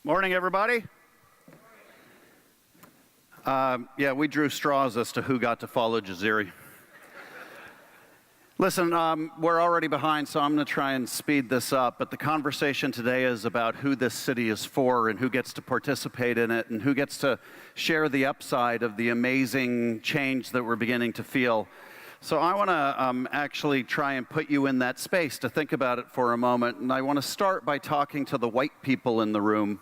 Morning, everybody. Yeah, we drew straws as to who got to follow Jaziri. Listen, we're already behind, so I'm going to try and speed this up. But the conversation today is about who this city is for and who gets to participate in it and who gets to share the upside of the amazing change that we're beginning to feel. So I want to actually try and put you in that space to think about it for a moment. And I want to start by talking to the white people in the room.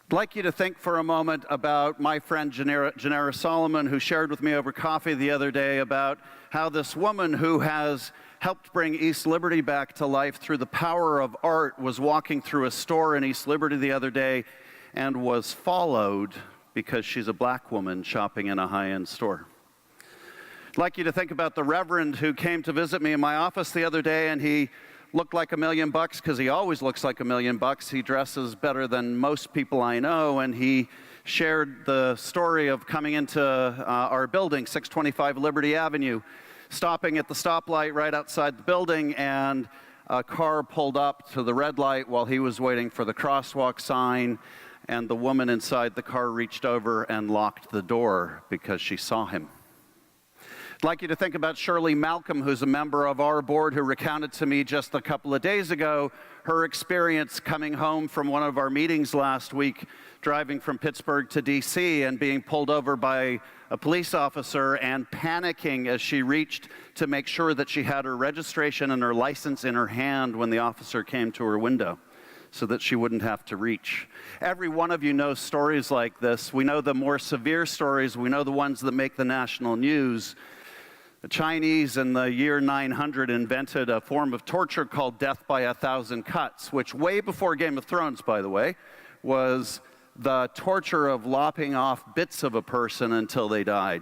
I'd like you to think for a moment about my friend Janera Solomon, who shared with me over coffee the other day about how this woman who has helped bring East Liberty back to life through the power of art was walking through a store in East Liberty the other day and was followed because she's a black woman shopping in a high-end store. I'd like you to think about the Reverend who came to visit me in my office the other day, and he looked like $1 million because he always looks like $1 million. He dresses better than most people I know, and he shared the story of coming into our building, 625 Liberty Avenue, stopping at the stoplight right outside the building, and a car pulled up to the red light while he was waiting for the crosswalk sign, and the woman inside the car reached over and locked the door because she saw him. I'd like you to think about Shirley Malcolm, who's a member of our board, who recounted to me just a couple of days ago her experience coming home from one of our meetings last week, driving from Pittsburgh to D.C. and being pulled over by a police officer and panicking as she reached to make sure that she had her registration and her license in her hand when the officer came to her window, so that she wouldn't have to reach. Every one of you knows stories like this. We know the more severe stories. We know the ones that make the national news. The Chinese in the year 900 invented a form of torture called death by 1,000 cuts, which way before Game of Thrones, by the way, was the torture of lopping off bits of a person until they died.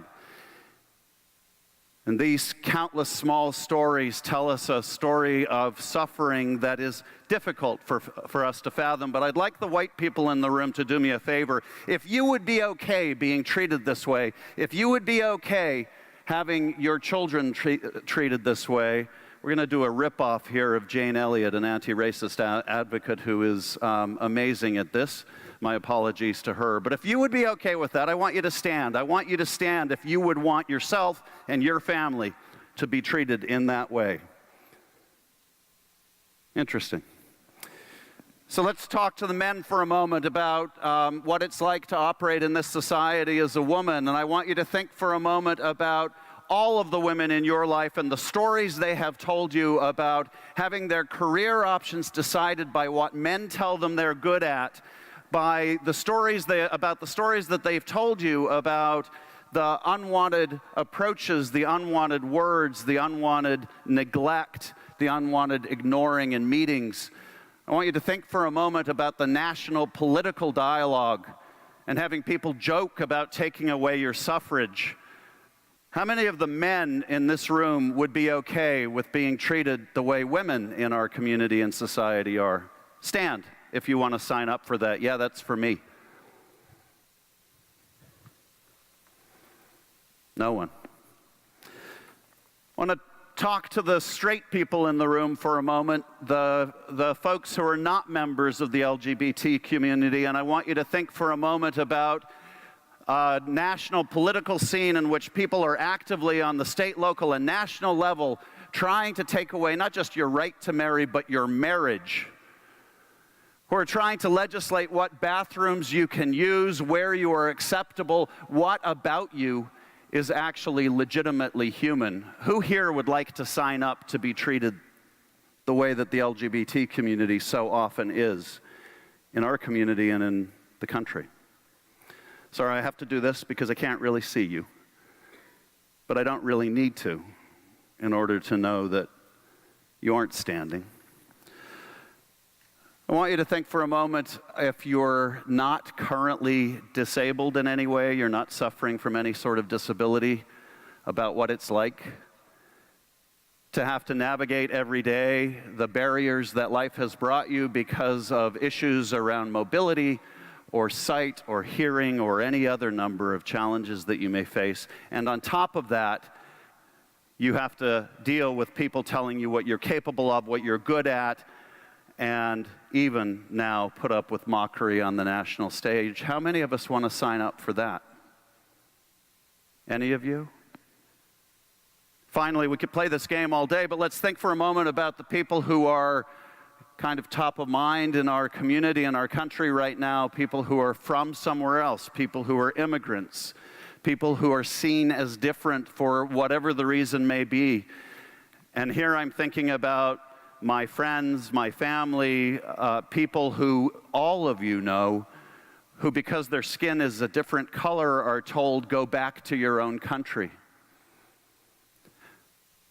And these countless small stories tell us a story of suffering that is difficult for us to fathom. But I'd like the white people in the room to do me a favor. If you would be okay being treated this way, if you would be okay having your children treated this way, we're going to do a ripoff here of Jane Elliott, an anti-racist advocate who is amazing at this. My apologies to her. But if you would be okay with that, I want you to stand. I want you to stand if you would want yourself and your family to be treated in that way. Interesting. So let's talk to the men for a moment about what it's like to operate in this society as a woman. And I want you to think for a moment about all of the women in your life and the stories they have told you about having their career options decided by what men tell them they're good at, by the stories that they've told you about the unwanted approaches, the unwanted words, the unwanted neglect, the unwanted ignoring in meetings. I want you to think for a moment about the national political dialogue and having people joke about taking away your suffrage. How many of the men in this room would be okay with being treated the way women in our community and society are? Stand if you want to sign up for that. Yeah, that's for me. No one. I want to talk to the straight people in the room for a moment, the folks who are not members of the LGBT community, and I want you to think for a moment about a national political scene in which people are actively on the state, local, and national level trying to take away not just your right to marry, but your marriage. Who are trying to legislate what bathrooms you can use, where you are acceptable, what about you is actually legitimately human. Who here would like to sign up to be treated the way that the LGBT community so often is in our community and in the country? Sorry, I have to do this because I can't really see you. But I don't really need to in order to know that you aren't standing. I want you to think for a moment, if you're not currently disabled in any way, you're not suffering from any sort of disability, about what it's like to have to navigate every day the barriers that life has brought you because of issues around mobility or sight or hearing or any other number of challenges that you may face. And on top of that, you have to deal with people telling you what you're capable of, what you're good at, and even now put up with mockery on the national stage. How many of us want to sign up for that? Any of you? Finally, we could play this game all day, but let's think for a moment about the people who are kind of top of mind in our community, in our country right now, people who are from somewhere else, people who are immigrants, people who are seen as different for whatever the reason may be. And here I'm thinking about my friends, my family, people who all of you know, who because their skin is a different color are told, go back to your own country.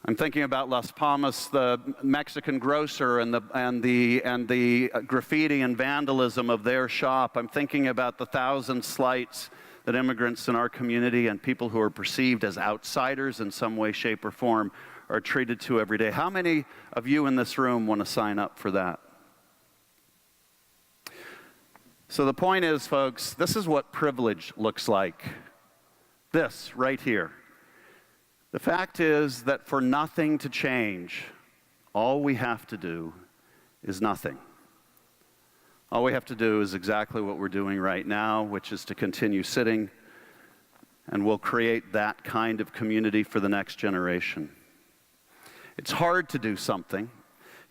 I'm thinking about Las Palmas, the Mexican grocer, and the graffiti and vandalism of their shop. I'm thinking about the 1,000 slights that immigrants in our community and people who are perceived as outsiders in some way, shape, or form are treated to every day. How many of you in this room want to sign up for that? So the point is, folks, this is what privilege looks like. This right here. The fact is that for nothing to change, all we have to do is nothing. All we have to do is exactly what we're doing right now, which is to continue sitting, and we'll create that kind of community for the next generation. It's hard to do something.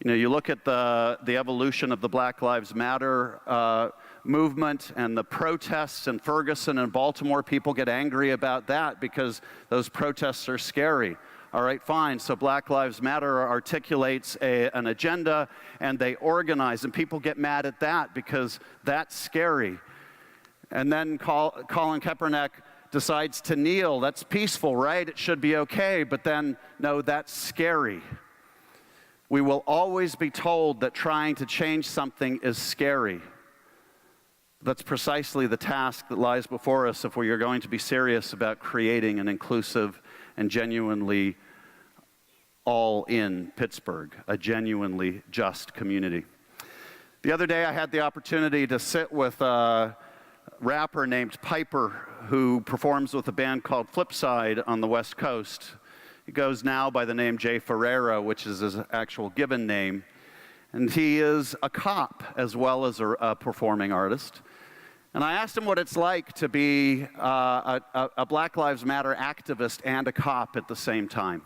You know, you look at the evolution of the Black Lives Matter movement and the protests in Ferguson and Baltimore. People get angry about that because those protests are scary. All right, fine. So Black Lives Matter articulates an agenda, and they organize, and people get mad at that because that's scary. And then Colin Kaepernick decides to kneel. That's peaceful, right? It should be okay. But then, no, that's scary. We will always be told that trying to change something is scary. That's precisely the task that lies before us if we are going to be serious about creating an inclusive and genuinely all-in Pittsburgh, a genuinely just community. The other day I had the opportunity to sit with a rapper named Piper who performs with a band called Flipside on the West Coast. He goes now by the name Jay Ferreira, which is his actual given name. And he is a cop as well as a performing artist. And I asked him what it's like to be a Black Lives Matter activist and a cop at the same time.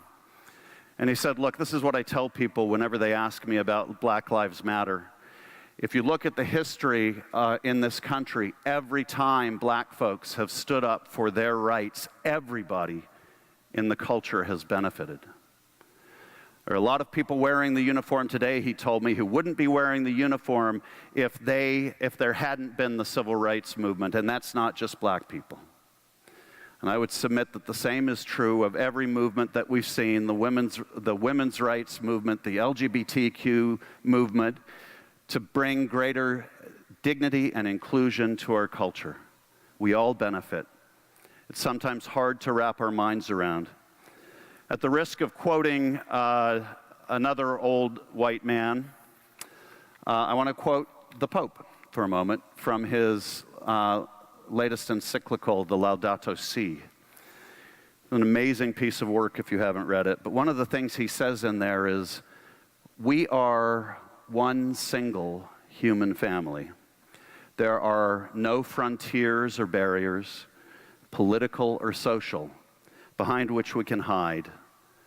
And he said, look, this is what I tell people whenever they ask me about Black Lives Matter. If you look at the history in this country, every time black folks have stood up for their rights, everybody in the culture has benefited. There are a lot of people wearing the uniform today, he told me, who wouldn't be wearing the uniform if there hadn't been the civil rights movement, and that's not just black people. And I would submit that the same is true of every movement that we've seen, the women's rights movement, the LGBTQ movement, to bring greater dignity and inclusion to our culture. We all benefit. It's sometimes hard to wrap our minds around. At the risk of quoting another old white man, I want to quote the Pope for a moment from his latest encyclical, the Laudato Si. An amazing piece of work if you haven't read it. But one of the things he says in there is, we are one single human family. There are no frontiers or barriers, political or social, behind which we can hide.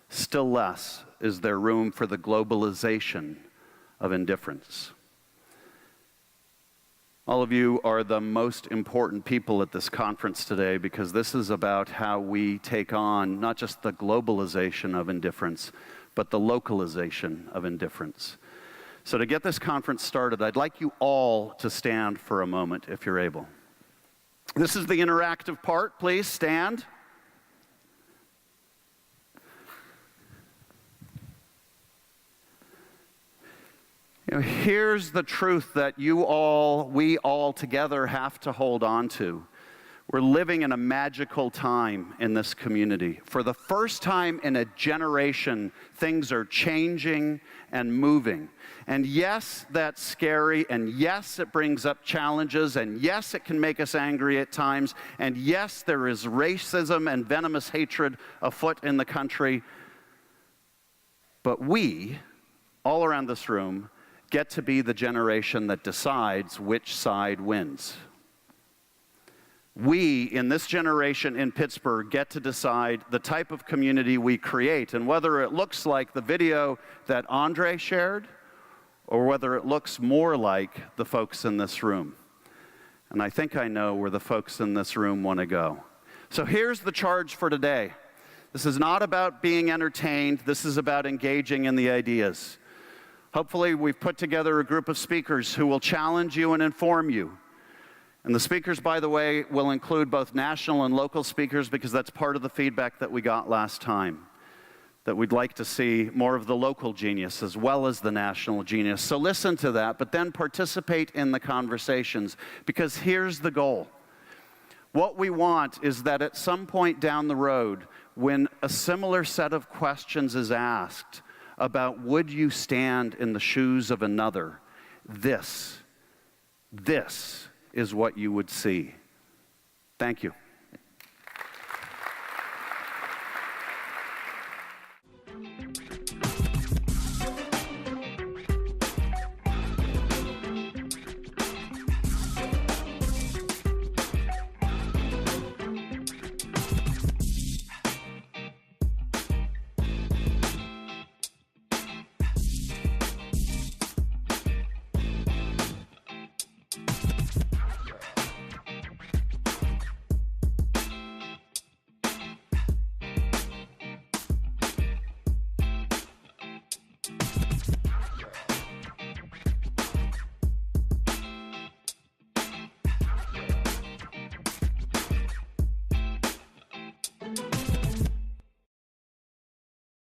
Still less is there room for the globalization of indifference. All of you are the most important people at this conference today because this is about how we take on not just the globalization of indifference, but the localization of indifference. So to get this conference started, I'd like you all to stand for a moment if you're able. This is the interactive part. Please stand. You know, here's the truth that we all together have to hold on to. We're living in a magical time in this community. For the first time in a generation, things are changing and moving. And yes, that's scary, and yes, it brings up challenges, and yes, it can make us angry at times, and yes, there is racism and venomous hatred afoot in the country. But we, all around this room, get to be the generation that decides which side wins. We, in this generation in Pittsburgh, get to decide the type of community we create, and whether it looks like the video that Andre shared, or whether it looks more like the folks in this room. And I think I know where the folks in this room want to go. So here's the charge for today. This is not about being entertained. This is about engaging in the ideas. Hopefully, we've put together a group of speakers who will challenge you and inform you. And the speakers, by the way, will include both national and local speakers, because that's part of the feedback that we got last time, that we'd like to see more of the local genius as well as the national genius. So listen to that, but then participate in the conversations, because here's the goal. What we want is that at some point down the road, when a similar set of questions is asked about would you stand in the shoes of another, this is what you would see. Thank you.